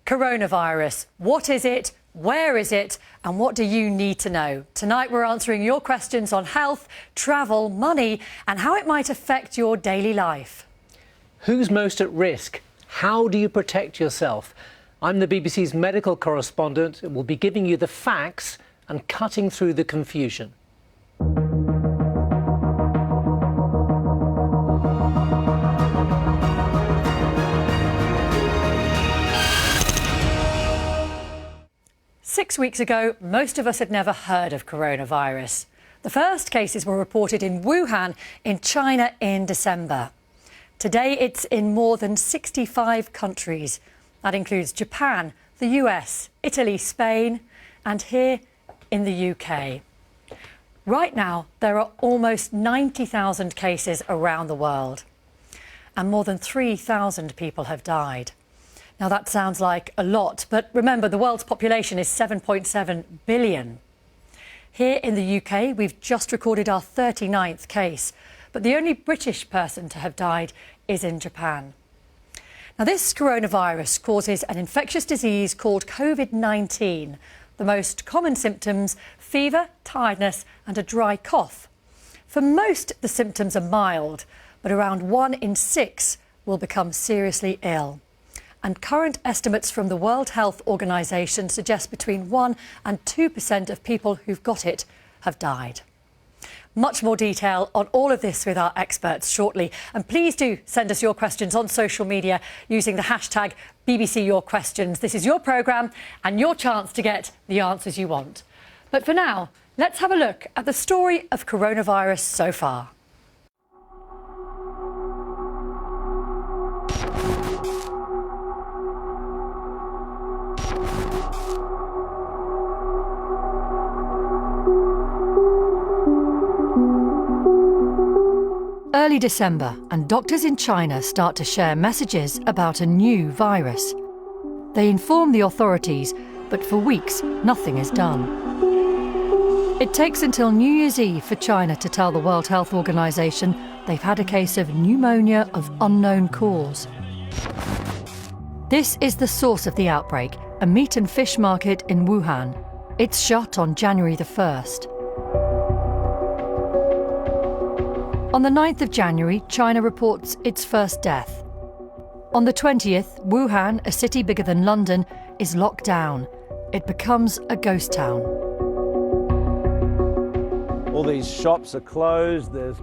Coronavirus. What is it? Where is it? And what do you need to know? Tonight we're answering your questions on health, travel, money and how it might affect your daily life. Who's most at risk? How do you protect yourself? I'm the BBC's medical correspondent and will be giving you the facts and cutting through the confusion. Six weeks ago, most of us had never heard of coronavirus. The first cases were reported in Wuhan in China in December. Today, it's in more than 65 countries. That includes Japan, the US, Italy, Spain, and here in the UK. Right now, there are almost 90,000 cases around the world, and more than 3,000 people have died. Now, that sounds like a lot, but remember, the world's population is 7.7 billion. Here in the UK, we've just recorded our 39th case, but the only British person to have died is in Japan. Now, this coronavirus causes an infectious disease called COVID-19. The most common symptoms: fever, tiredness and a dry cough. For most, the symptoms are mild, but around 1 in 6 will become seriously ill. And current estimates from the World Health Organization suggest between 1% and 2% of people who've got it have died. Much more detail on all of this with our experts shortly. And please do send us your questions on social media using the hashtag BBC Your Questions. This is your programme and your chance to get the answers you want. But for now, let's have a look at the story of coronavirus so far. Early December, and doctors in China start to share messages about a new virus. They inform the authorities, but for weeks nothing is done. It takes until New Year's Eve for China to tell the World Health Organization they've had a case of pneumonia of unknown cause. This is the source of the outbreak, a meat and fish market in Wuhan. It's shut on January the 1st. On the 9th of January, China reports its first death. On the 20th, Wuhan, a city bigger than London, is locked down. It becomes a ghost town. All these shops are closed. There's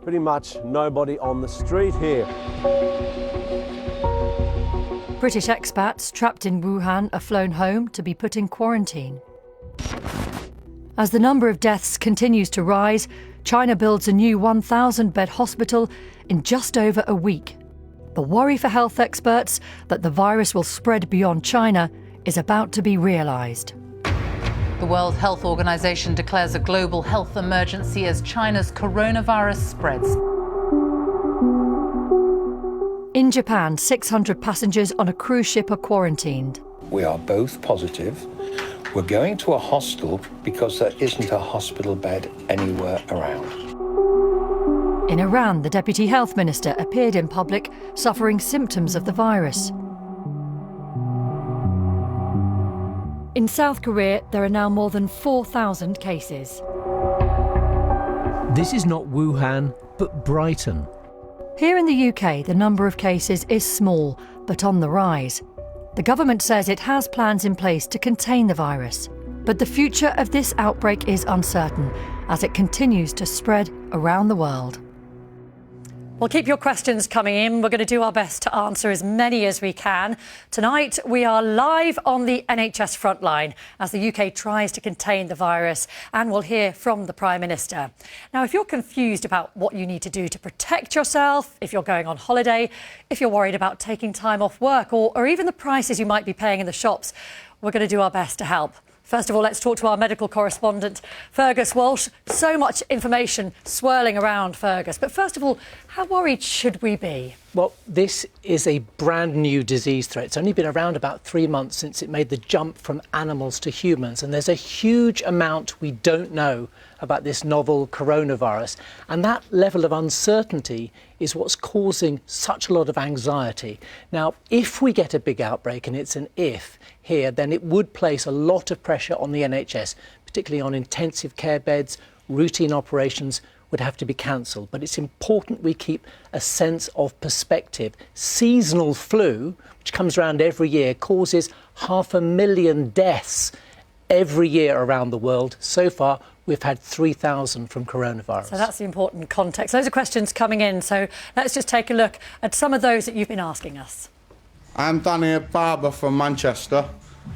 pretty much nobody on the street here. British expats trapped in Wuhan are flown home to be put in quarantine. As the number of deaths continues to rise, China builds a new 1,000-bed hospital in just over a week. The worry for health experts that the virus will spread beyond China is about to be realised. The World Health Organization declares a global health emergency as China's coronavirus spreads. In Japan, 600 passengers on a cruise ship are quarantined. We are both positive. We're going to a hostel because there isn't a hospital bed anywhere around. In Iran, the Deputy Health Minister appeared in public suffering symptoms of the virus. In South Korea, there are now more than 4,000 cases. This is not Wuhan, but Brighton. Here in the UK, the number of cases is small, but on the rise. The government says it has plans in place to contain the virus. But the future of this outbreak is uncertain as it continues to spread around the world. Well, keep your questions coming in. We're going to do our best to answer as many as we can. Tonight, we are live on the NHS frontline as the UK tries to contain the virus, and we'll hear from the Prime Minister. Now, if you're confused about what you need to do to protect yourself, if you're going on holiday, if you're worried about taking time off work or even the prices you might be paying in the shops, we're going to do our best to help. First of all, let's talk to our medical correspondent, Fergus Walsh. So much information swirling around, Fergus. But first of all, how worried should we be? Well, this is a brand new disease threat. It's only been around about 3 months since it made the jump from animals to humans. And there's a huge amount we don't know about this novel coronavirus. And that level of uncertainty is what's causing such a lot of anxiety. Now, if we get a big outbreak, and it's an if here, then it would place a lot of pressure on the NHS, particularly on intensive care beds, routine operations would have to be cancelled. But it's important we keep a sense of perspective. Seasonal flu, which comes around every year, causes 500,000 deaths every year around the world. So far, we've had 3,000 from coronavirus. So that's the important context. Loads of questions coming in. So let's just take a look at some of those that you've been asking us. I'm Danny Barber from Manchester.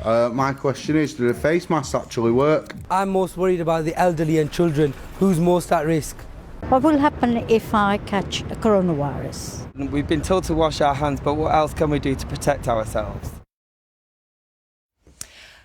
My question is, do the face masks actually work? I'm most worried about the elderly and children. Who's most at risk? What will happen if I catch a coronavirus? We've been told to wash our hands, but what else can we do to protect ourselves?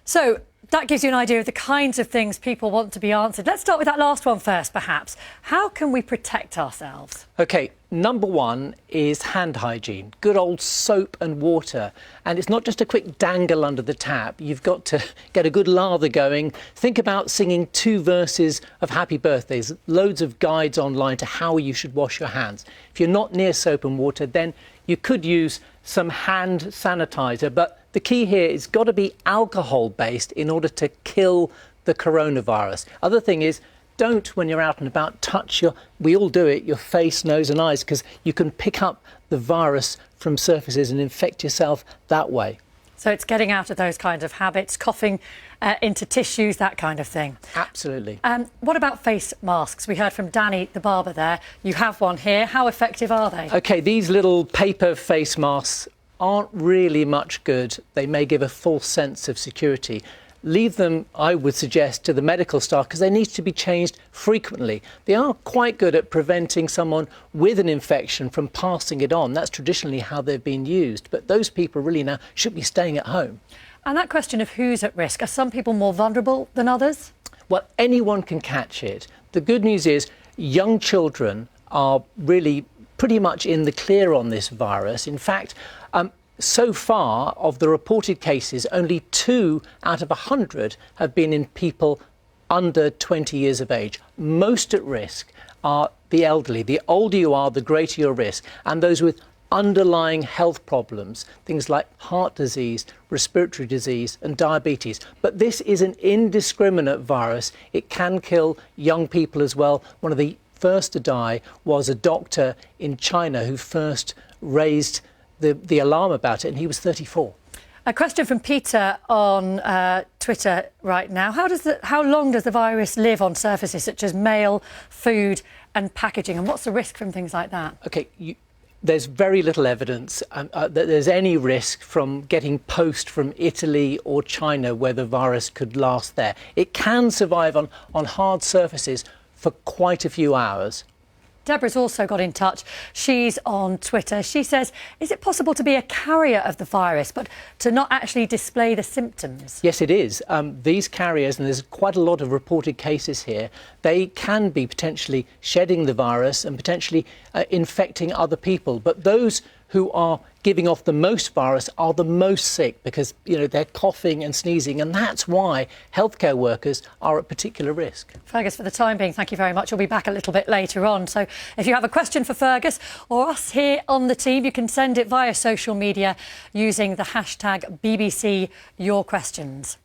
So that gives you an idea of the kinds of things people want to be answered. Let's start with that last one first, perhaps. How can we protect ourselves? OK, number one is hand hygiene. Good old soap and water. And it's not just a quick dangle under the tap. You've got to get a good lather going. Think about singing 2 verses of Happy Birthdays. Loads of guides online to how you should wash your hands. If you're not near soap and water, then you could use some hand sanitizer. But the key here is got to be alcohol-based in order to kill the coronavirus. Other thing is, don't, when you're out and about, touch we all do it, your face, nose and eyes, because you can pick up the virus from surfaces and infect yourself that way. So it's getting out of those kinds of habits, coughing into tissues, that kind of thing. Absolutely. What about face masks? We heard from Danny, the barber there. You have one here. How effective are they? OK, these little paper face masks aren't really much good. They may give a false sense of security. Leave them, I would suggest, to the medical staff because they need to be changed frequently. They are quite good at preventing someone with an infection from passing it on. That's traditionally how they've been used. But those people really now should be staying at home. And that question of who's at risk, are some people more vulnerable than others? Well, anyone can catch it. The good news is young children are really pretty much in the clear on this virus. In fact, so far, of the reported cases, only 2 out of 100 have been in people under 20 years of age. Most at risk are the elderly. The older you are, the greater your risk. And those with underlying health problems, things like heart disease, respiratory disease and diabetes. But this is an indiscriminate virus. It can kill young people as well. One of the first to die was a doctor in China who first raised the alarm about it, and he was 34. A question from Peter on Twitter right now. How long does the virus live on surfaces such as mail, food and packaging? And what's the risk from things like that? OK, there's very little evidence that there's any risk from getting post from Italy or China where the virus could last there. It can survive on hard surfaces for quite a few hours. Deborah's also got in touch. She's on Twitter. She says, is it possible to be a carrier of the virus, but to not actually display the symptoms? Yes, it is. These carriers, and there's quite a lot of reported cases here, they can be potentially shedding the virus and potentially infecting other people. But those who are giving off the most virus are the most sick because, they're coughing and sneezing. And that's why healthcare workers are at particular risk. Fergus, for the time being, thank you very much. We'll be back a little bit later on. So if you have a question for Fergus or us here on the team, you can send it via social media using the hashtag BBC Your Questions.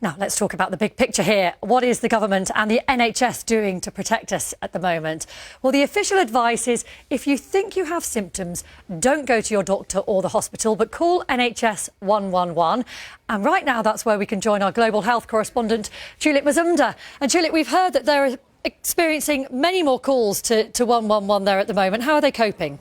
Now, let's talk about the big picture here. What is the government and the NHS doing to protect us at the moment? Well, the official advice is if you think you have symptoms, don't go to your doctor or the hospital, but call NHS 111. And right now, that's where we can join our global health correspondent, Tulip Mazumdar. And Tulip, we've heard that they're experiencing many more calls to 111 there at the moment. How are they coping?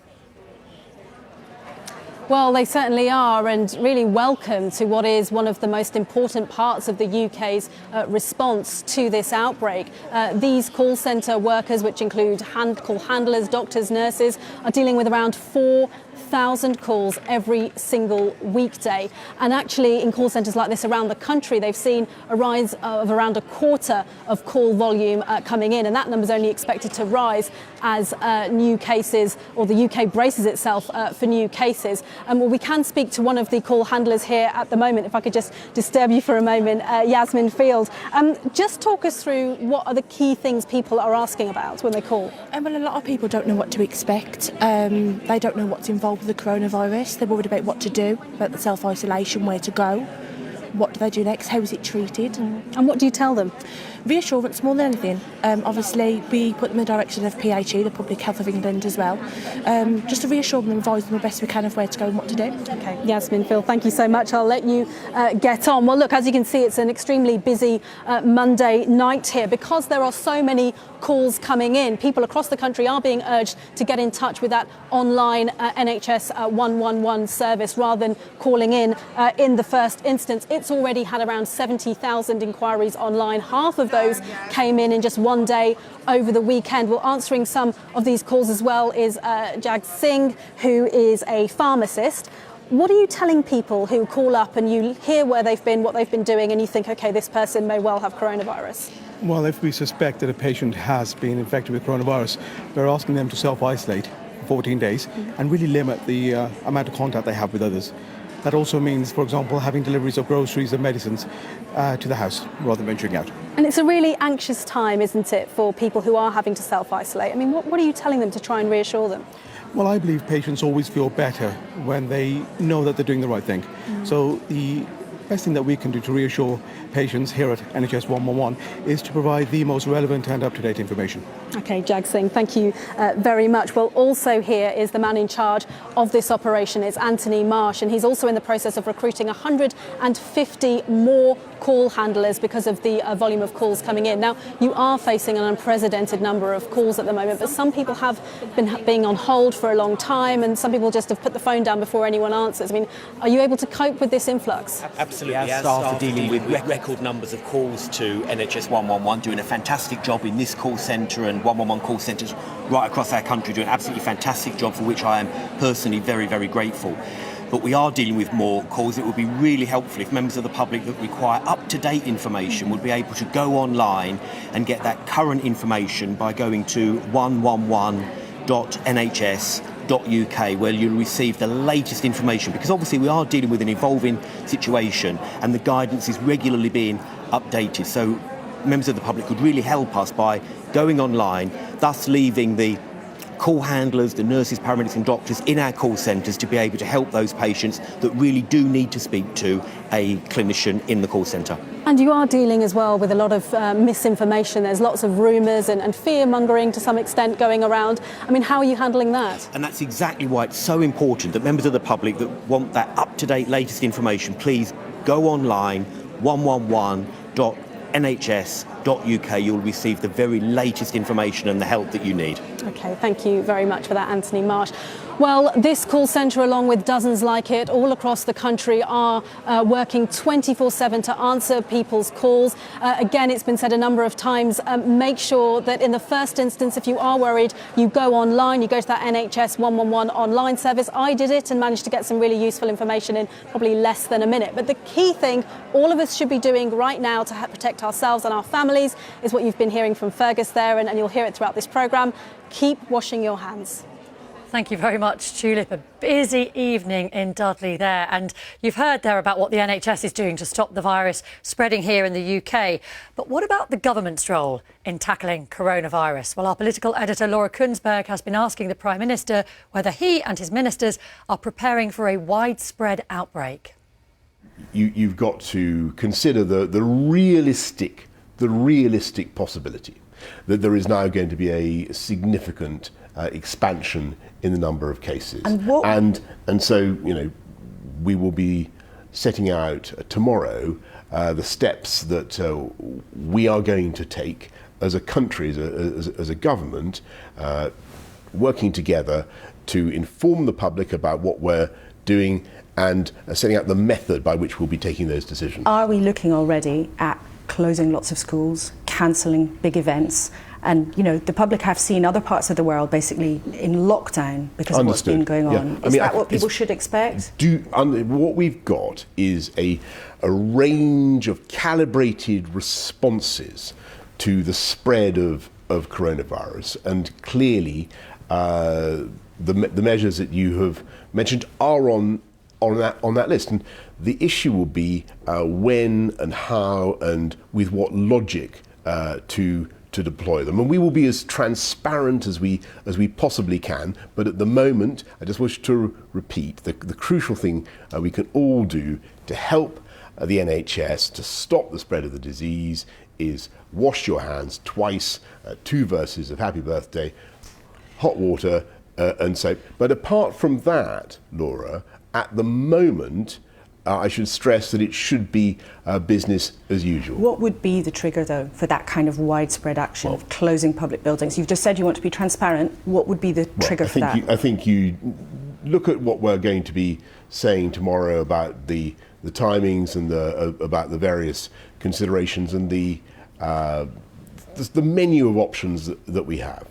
Well, they certainly are, and really welcome to what is one of the most important parts of the UK's response to this outbreak. These call centre workers, which include call handlers, doctors, nurses, are dealing with around 4,000 1,000 calls every single weekday. And actually, in call centres like this around the country, they've seen a rise of around a quarter of call volume coming in, and that number is only expected to rise as new cases, or the UK braces itself for new cases. Well, we can speak to one of the call handlers here at the moment. If I could just disturb you for a moment, Yasmin Field. Just talk us through what are the key things people are asking about when they call. Well, a lot of people don't know what to expect. They don't know what's involved with the coronavirus. They're worried about what to do, about the self-isolation, where to go. What do they do next? How is it treated? And what do you tell them? Reassurance more than anything. Obviously, we put them in the direction of PHE, the Public Health of England as well, just to reassure them and advise them the best we can of where to go and what to do. Okay, Yasmin, Phil, thank you so much. I'll let you get on. Well, look, as you can see, it's an extremely busy Monday night here because there are so many calls coming in. People across the country are being urged to get in touch with that online NHS 111 service rather than calling in the first instance. It's already had around 70,000 inquiries online. Half of those came in just one day over the weekend. Well, answering some of these calls as well is Jag Singh, who is a pharmacist. What are you telling people who call up and you hear where they've been, what they've been doing, and you think, OK, this person may well have coronavirus? Well, if we suspect that a patient has been infected with coronavirus, we're asking them to self-isolate for 14 days and really limit the amount of contact they have with others. That also means, for example, having deliveries of groceries and medicines to the house rather than venturing out. And it's a really anxious time, isn't it, for people who are having to self-isolate? I mean, what are you telling them to try and reassure them? Well, I believe patients always feel better when they know that they're doing the right thing. So the best thing that we can do to reassure patients here at NHS 111 is to provide the most relevant and up-to-date information. OK, Jag Singh, thank you very much. Well, also here is the man in charge of this operation. It's Anthony Marsh, and he's also in the process of recruiting 150 more call handlers because of the volume of calls coming in. Now, you are facing an unprecedented number of calls at the moment, but some people have been being on hold for a long time, and some people just have put the phone down before anyone answers. I mean, are you able to cope with this influx? Absolutely. Our staff are dealing with record numbers of calls to NHS 111, doing a fantastic job in this call centre and 111 call centres right across our country, doing an absolutely fantastic job for which I am personally very, very grateful. But we are dealing with more calls. It would be really helpful if members of the public that require up-to-date information would be able to go online and get that current information by going to 111.nhs.uk, where you'll receive the latest information, because obviously we are dealing with an evolving situation and the guidance is regularly being updated. So members of the public could really help us by going online, thus leaving the call handlers, the nurses, paramedics and doctors in our call centres to be able to help those patients that really do need to speak to a clinician in the call centre. And you are dealing as well with a lot of misinformation. There's lots of rumours and fear-mongering to some extent going around. I mean, how are you handling that? And that's exactly why it's so important that members of the public that want that up-to-date latest information, please go online, 111.nhs.uk. You'll receive the very latest information and the help that you need. OK, thank you very much for that, Anthony Marsh. Well, this call centre, along with dozens like it all across the country, are working 24/7 to answer people's calls. Again, it's been said a number of times, make sure that in the first instance, if you are worried, you go online, you go to that NHS 111 online service. I did it and managed to get some really useful information in probably less than a minute. But the key thing all of us should be doing right now to protect ourselves and our families is what you've been hearing from Fergus there, and you'll hear it throughout this programme. Keep washing your hands. Thank you very much, Tulip. A busy evening in Dudley there. And you've heard there about what the NHS is doing to stop the virus spreading here in the UK. But what about the government's role in tackling coronavirus? Well, our political editor, Laura Kunsberg, has been asking the Prime Minister whether he and his ministers are preparing for a widespread outbreak. You've got to consider the realistic possibility that there is now going to be a significant expansion in the number of cases. And so, you know, we will be setting out tomorrow the steps that we are going to take as a country, as a government, working together to inform the public about what we're doing and setting out the method by which we'll be taking those decisions. Are we looking already at closing lots of schools, cancelling big events, And, you know, the public have seen other parts of the world basically in lockdown because of what's been going on. Yeah. Is that what people should expect? What we've got is a range of calibrated responses to the spread of coronavirus, and clearly the measures that you have mentioned are on that list. And the issue will be when and how and with what logic to deploy them. And we will be as transparent as we possibly can. But at the moment, I just wish to repeat the crucial thing we can all do to help the NHS to stop the spread of the disease is wash your hands twice, 2 verses of Happy Birthday, hot water and soap. But apart from that, Laura, at the moment, I should stress that it should be business as usual. What would be the trigger, though, for that kind of widespread action of closing public buildings? You've just said you want to be transparent. What would be the trigger for that? I think you look at what we're going to be saying tomorrow about the timings and about the various considerations and the menu of options that we have.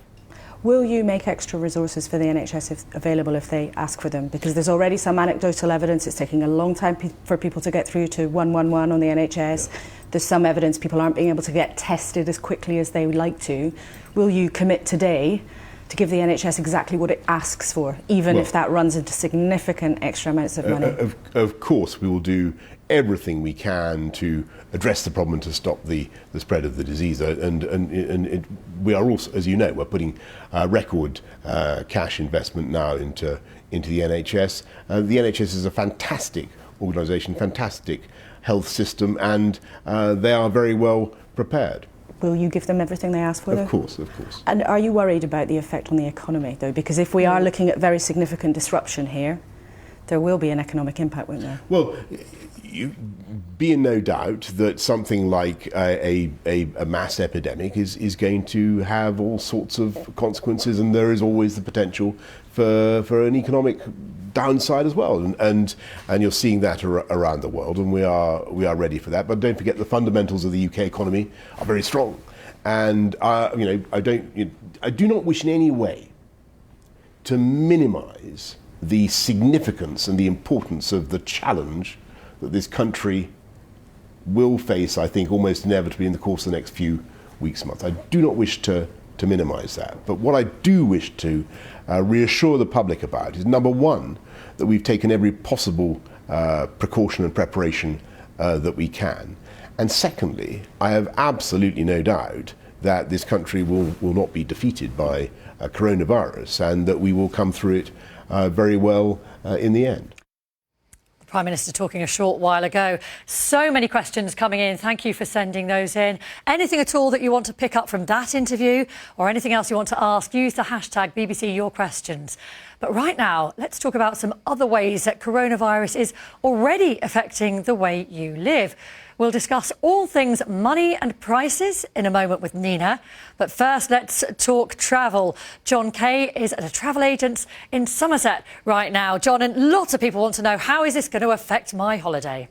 Will you make extra resources for the NHS available if they ask for them? Because there's already some anecdotal evidence. It's taking a long time for people to get through to 111 on the NHS. Yeah. There's some evidence people aren't being able to get tested as quickly as they would like to. Will you commit today to give the NHS exactly what it asks for, even if that runs into significant extra amounts of money? Of course, we will do everything we can to address the problem and to stop the spread of the disease. And we are also, as you know, we're putting record cash investment now into the NHS. The NHS is a fantastic organisation, fantastic health system, and they are very well prepared. Will you give them everything they ask for, though? Of course, of course. And are you worried about the effect on the economy, though? Because if we are looking at very significant disruption here, there will be an economic impact, won't there? Well, be in no doubt that something like a mass epidemic is going to have all sorts of consequences, and there is always the potential for an economic downside as well, and you're seeing that around the world, and we are ready for that. But don't forget, the fundamentals of the UK economy are very strong, and I do not wish in any way to minimise the significance and the importance of the challenge that this country will face, I think, almost inevitably in the course of the next few weeks, months. I do not wish to minimise that. But what I do wish to reassure the public about is, number one, that we've taken every possible precaution and preparation that we can. And secondly, I have absolutely no doubt that this country will not be defeated by coronavirus, and that we will come through it very well in the end. Prime Minister talking a short while ago. So many questions coming in. Thank you for sending those in. Anything at all that you want to pick up from that interview or anything else you want to ask, use the hashtag BBC Your Questions. But right now, let's talk about some other ways that coronavirus is already affecting the way you live. We'll discuss all things money and prices in a moment with Nina. But first, let's talk travel. John Kay is at a travel agent in Somerset right now. John, and lots of people want to know, how is this going to affect my holiday?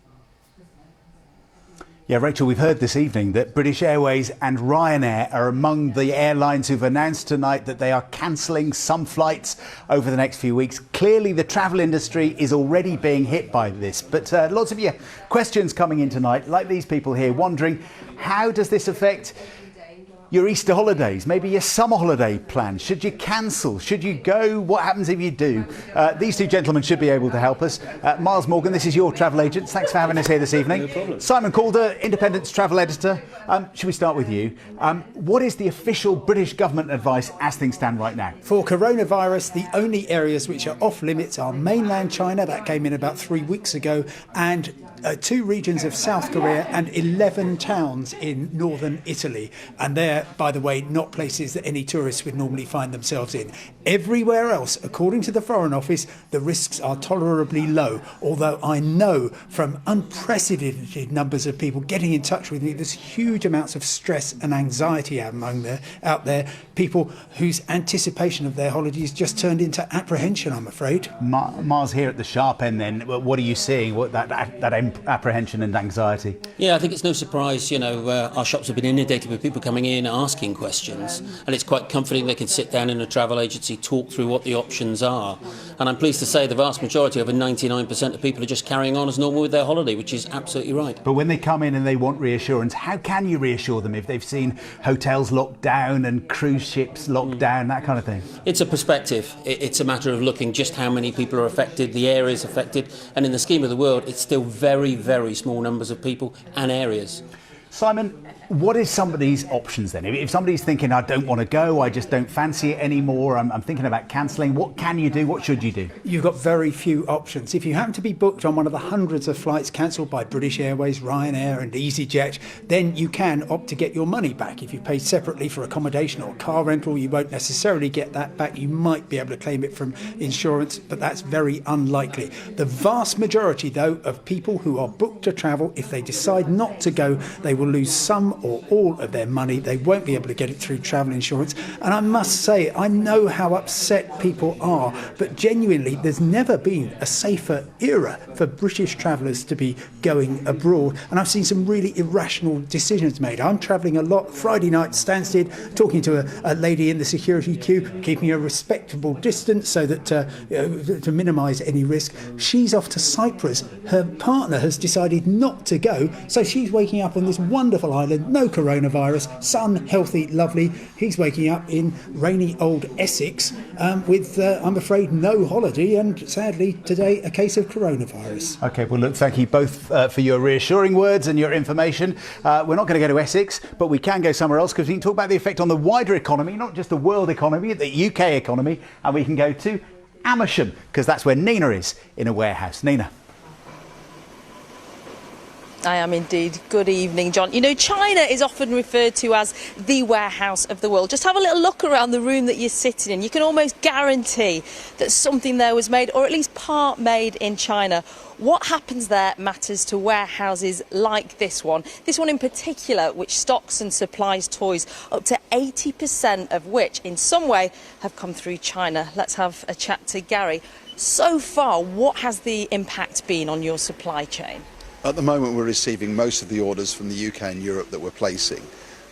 Yeah, Rachel, we've heard this evening that British Airways and Ryanair are among the airlines who've announced tonight that they are cancelling some flights over the next few weeks. Clearly, the travel industry is already being hit by this. But lots of your questions coming in tonight, like these people here, wondering, how does this affect your Easter holidays, maybe your summer holiday plans? Should you cancel? Should you go? What happens if you do? These two gentlemen should be able to help us. Miles Morgan, this is your travel agent. Thanks for having us here this evening. No problem. Simon Calder, Independent's travel editor. Should we start with you? What is the official British government advice as things stand right now? For coronavirus, the only areas which are off limits are mainland China, that came in about 3 weeks ago, and 2 regions of South Korea and 11 towns in northern Italy. And they're, by the way, not places that any tourists would normally find themselves in. Everywhere else, according to the Foreign Office, the risks are tolerably low. Although I know from unprecedented numbers of people getting in touch with me, there's huge amounts of stress and anxiety out there. People whose anticipation of their holidays just turned into apprehension, I'm afraid. Mars, here at the sharp end then, what are you seeing? What that apprehension and anxiety? Yeah, I think it's no surprise, our shops have been inundated with people coming in asking questions, and it's quite comforting. They can sit down in a travel agency, talk through what the options are, and I'm pleased to say the vast majority, over 99% of people, are just carrying on as normal with their holiday, which is absolutely right. But when they come in and they want reassurance, how can you reassure them if they've seen hotels locked down and cruise ships locked down, that kind of thing? It's a perspective. It's a matter of looking just how many people are affected, the areas affected, and in the scheme of the world, it's still very, very small numbers of people and areas. Simon, what is somebody's options then? If somebody's thinking, I don't want to go, I just don't fancy it anymore, I'm thinking about cancelling, what can you do? What should you do? You've got very few options. If you happen to be booked on one of the hundreds of flights cancelled by British Airways, Ryanair and EasyJet, then you can opt to get your money back. If you pay separately for accommodation or car rental, you won't necessarily get that back. You might be able to claim it from insurance, but that's very unlikely. The vast majority, though, of people who are booked to travel, if they decide not to go, they will lose some or all of their money. They won't be able to get it through travel insurance. And I must say, I know how upset people are, but genuinely, there's never been a safer era for British travellers to be going abroad. And I've seen some really irrational decisions made. I'm travelling a lot. Friday night, Stansted, talking to a lady in the security queue, keeping a respectable distance so that to minimise any risk. She's off to Cyprus. Her partner has decided not to go, so she's waking up on this wonderful island, no coronavirus, sun, healthy, lovely. He's waking up in rainy old Essex with, I'm afraid, no holiday and sadly today a case of coronavirus. OK, well, look, thank you both for your reassuring words and your information. We're not going to go to Essex, but we can go somewhere else because we can talk about the effect on the wider economy, not just the world economy, the UK economy, and we can go to Amersham because that's where Nina is in a warehouse. Nina. I am indeed. Good evening, John. You know, China is often referred to as the warehouse of the world. Just have a little look around the room that you're sitting in. You can almost guarantee that something there was made, or at least part made in China. What happens there matters to warehouses like this one. This one in particular, which stocks and supplies toys, up to 80% of which in some way have come through China. Let's have a chat to Gary. So far, what has the impact been on your supply chain? At the moment, we're receiving most of the orders from the UK and Europe that we're placing.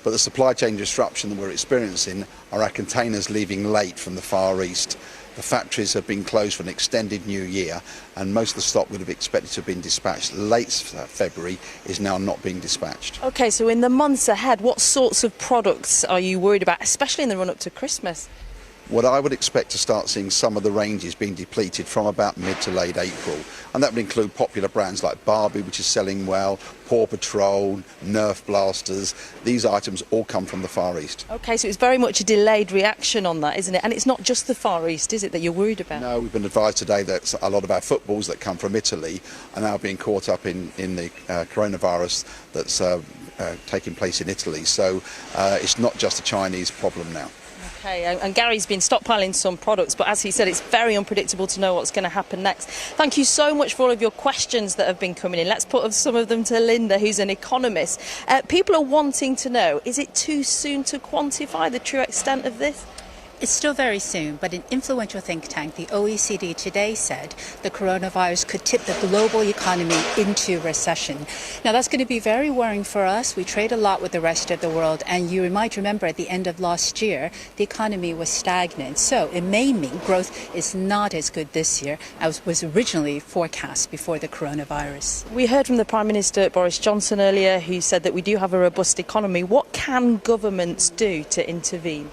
But the supply chain disruption that we're experiencing are our containers leaving late from the Far East. The factories have been closed for an extended new year, and most of the stock would have expected to have been dispatched late February is now not being dispatched. OK, so in the months ahead, what sorts of products are you worried about, especially in the run-up to Christmas? What I would expect to start seeing some of the ranges being depleted from about mid to late April, and that would include popular brands like Barbie, which is selling well, Paw Patrol, Nerf blasters. These items all come from the Far East. OK, so it's very much a delayed reaction on that, isn't it? And it's not just the Far East, is it, that you're worried about? No, we've been advised today that a lot of our footballs that come from Italy are now being caught up in the coronavirus that's taking place in Italy. So it's not just a Chinese problem now. OK, and Gary's been stockpiling some products, but as he said, it's very unpredictable to know what's going to happen next. Thank you so much for all of your questions that have been coming in. Let's put some of them to Linda, who's an economist. People are wanting to know, is it too soon to quantify the true extent of this? It's still very soon, but an influential think tank, the OECD, today said the coronavirus could tip the global economy into recession. Now, that's going to be very worrying for us. We trade a lot with the rest of the world, and you might remember at the end of last year, the economy was stagnant. So it may mean growth is not as good this year as was originally forecast before the coronavirus. We heard from the Prime Minister, Boris Johnson, earlier, who said that we do have a robust economy. What can governments do to intervene?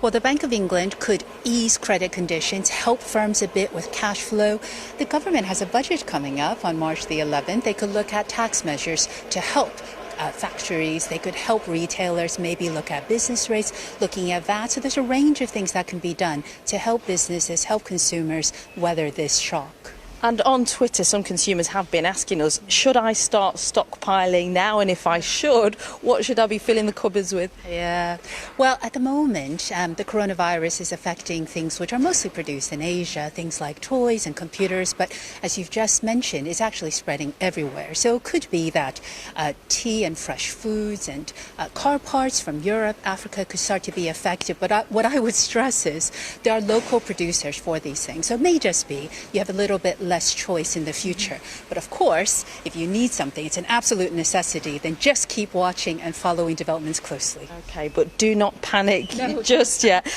Well, the Bank of England could ease credit conditions, help firms a bit with cash flow. The government has a budget coming up on March the 11th. They could look at tax measures to help factories. They could help retailers, maybe look at business rates, looking at that. So there's a range of things that can be done to help businesses, help consumers weather this shock. And on Twitter, some consumers have been asking us, should I start stockpiling now? And if I should, what should I be filling the cupboards with? Yeah, well, at the moment, the coronavirus is affecting things which are mostly produced in Asia, things like toys and computers. But as you've just mentioned, it's actually spreading everywhere. So it could be that tea and fresh foods and car parts from Europe, Africa could start to be affected. But what I would stress is there are local producers for these things. So it may just be you have a little bit less less choice in the future. But of course, if you need something, it's an absolute necessity, then just keep watching and following developments closely. OK, but do not panic just yet.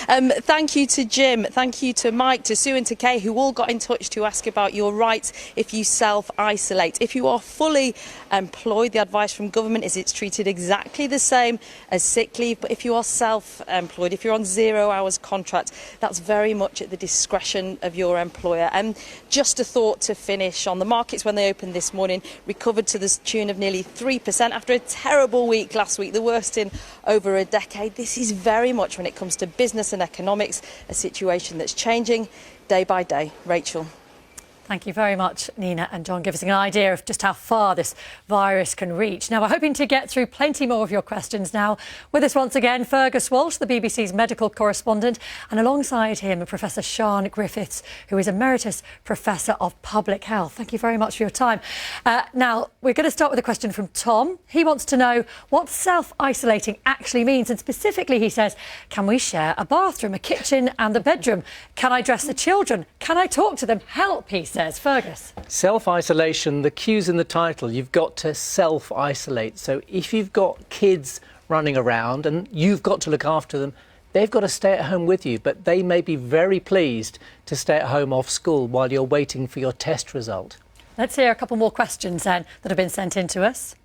Thank you to Jim, thank you to Mike, to Sue and to Kay, who all got in touch to ask about your rights if you self-isolate. If you are fully employed, the advice from government is it's treated exactly the same as sick leave. But if you are self-employed, if you're on 0 hours contract, that's very much at the discretion of your employer. And just a thought to finish on, the markets when they opened this morning recovered to the tune of nearly 3% after a terrible week last week, the worst in over a decade. This is very much, when it comes to business and economics, a situation that's changing day by day. Rachel. Thank you very much, Nina and John, giving us an idea of just how far this virus can reach. Now, we're hoping to get through plenty more of your questions now. With us once again, Fergus Walsh, the BBC's medical correspondent, and alongside him, Professor Sian Griffiths, who is Emeritus Professor of Public Health. Thank you very much for your time. Now, we're going to start with a question from Tom. He wants to know what self-isolating actually means. And specifically, he says, can we share a bathroom, a kitchen and the bedroom? Can I dress the children? Can I talk to them? Help, he says. Fergus. Self-isolation, the cue's in the title. You've got to self-isolate. So if you've got kids running around and you've got to look after them, they've got to stay at home with you, but they may be very pleased to stay at home off school while you're waiting for your test result. Let's hear a couple more questions then that have been sent in to us.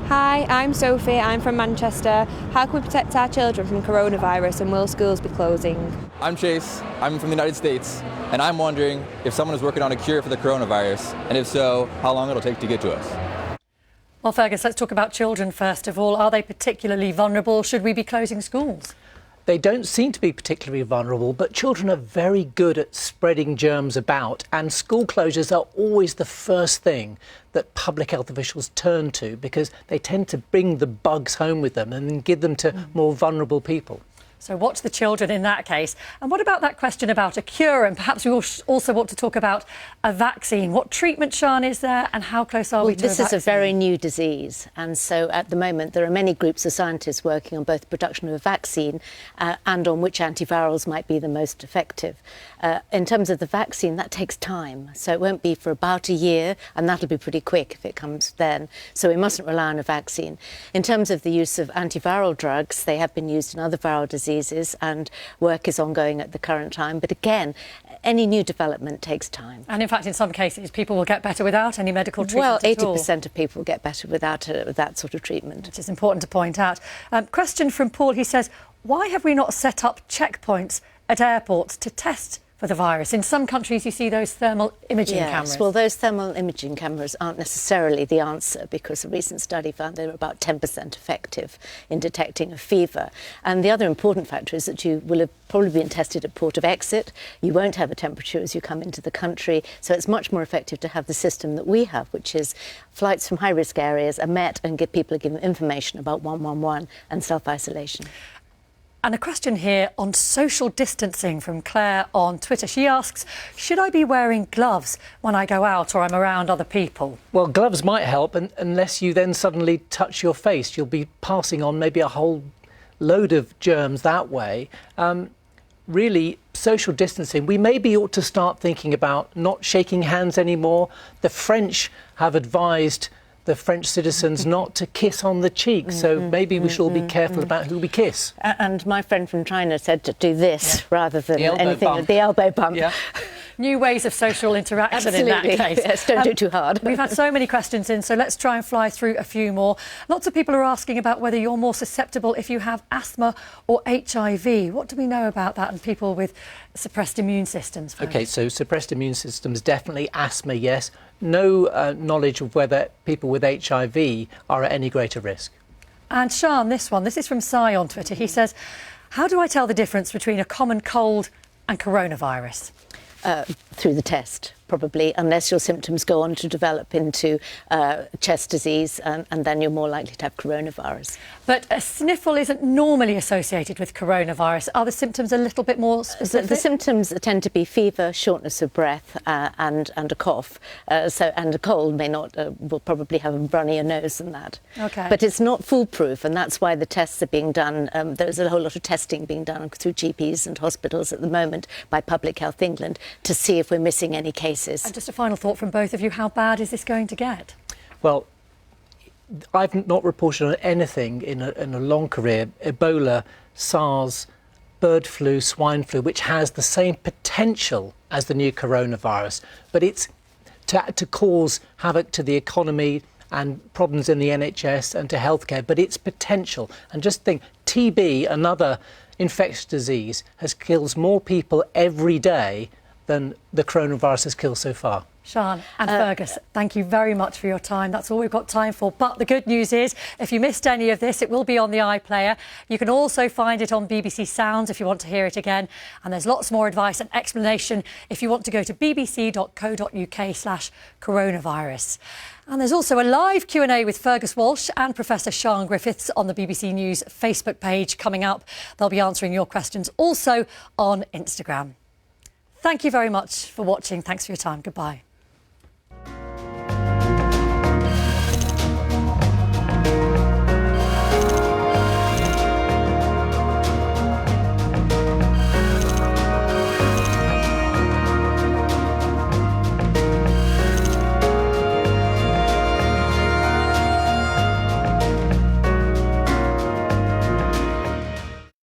Hi, I'm Sophie, I'm from Manchester. How can we protect our children from coronavirus and will schools be closing? I'm Chase, I'm from the United States, and I'm wondering if someone is working on a cure for the coronavirus, and if so, how long it'll take to get to us. Well, Fergus, let's talk about children first of all. Are they particularly vulnerable? Should we be closing schools? They don't seem to be particularly vulnerable, but children are very good at spreading germs about, and school closures are always the first thing that public health officials turn to because they tend to bring the bugs home with them and then give them to more vulnerable people. So watch the children in that case. And what about that question about a cure? And perhaps we also want to talk about a vaccine. What treatment, Sian, is there and how close are we to a vaccine? This is a very new disease. And so at the moment, there are many groups of scientists working on both the production of a vaccine and on which antivirals might be the most effective. In terms of the vaccine, that takes time. So it won't be for about a year, and that'll be pretty quick if it comes then. So we mustn't rely on a vaccine. In terms of the use of antiviral drugs, they have been used in other viral diseases and work is ongoing at the current time. But again, any new development takes time. And in fact, in some cases, people will get better without any medical treatment Well, at all. 80% of people get better without that sort of treatment. Which is important to point out. Question from Paul. He says, why have we not set up checkpoints at airports to test for the virus? In some countries, you see those thermal imaging cameras. Well, those thermal imaging cameras aren't necessarily the answer because a recent study found they were about 10% effective in detecting a fever. And the other important factor is that you will have probably been tested at port of exit. You won't have a temperature as you come into the country. So it's much more effective to have the system that we have, which is flights from high-risk areas are met and people are given information about 111 and self-isolation. And a question here on social distancing from Claire on Twitter. She asks, should I be wearing gloves when I go out or I'm around other people? Well, gloves might help, unless you then suddenly touch your face. You'll be passing on maybe a whole load of germs that way. Really, social distancing, we maybe ought to start thinking about not shaking hands anymore. The French have advised the French citizens not to kiss on the cheek. So maybe we should all be careful about who we kiss. And my friend from China said to do this rather than The elbow anything. bump. The elbow bump. Yeah. New ways of social interaction Absolutely. in that case. Yes, don't do it too hard. We've had so many questions in, so let's try and fly through a few more. Lots of people are asking about whether you're more susceptible if you have asthma or HIV. What do we know about that and people with suppressed immune systems? OK, so suppressed immune systems, definitely. Asthma, yes. No knowledge of whether people with HIV are at any greater risk. And Sian, this is from Sai on Twitter. He says, how do I tell the difference between a common cold and coronavirus? through the test, probably, unless your symptoms go on to develop into chest disease, and then you're more likely to have coronavirus. But a sniffle isn't normally associated with coronavirus. Are the symptoms a little bit more specific? The symptoms tend to be fever, shortness of breath, and a cough. And a cold will probably have a runnier nose than that. Okay. But it's not foolproof, and that's why the tests are being done. There's a whole lot of testing being done through GPs and hospitals at the moment by Public Health England to see if we're missing any cases. And just a final thought from both of you, how bad is this going to get? Well, I've not reported on anything in a long career. Ebola, SARS, bird flu, swine flu, which has the same potential as the new coronavirus, but it's to cause havoc to the economy and problems in the NHS and to healthcare, but it's potential. And just think, TB, another infectious disease, kills more people every day than the coronavirus has killed so far. Sian and Fergus, thank you very much for your time. That's all we've got time for. But the good news is, if you missed any of this, it will be on the iPlayer. You can also find it on BBC Sounds if you want to hear it again. And there's lots more advice and explanation if you want to go to bbc.co.uk/coronavirus. And there's also a live Q&A with Fergus Walsh and Professor Sian Griffiths on the BBC News Facebook page coming up. They'll be answering your questions also on Instagram. Thank you very much for watching. Thanks for your time. Goodbye.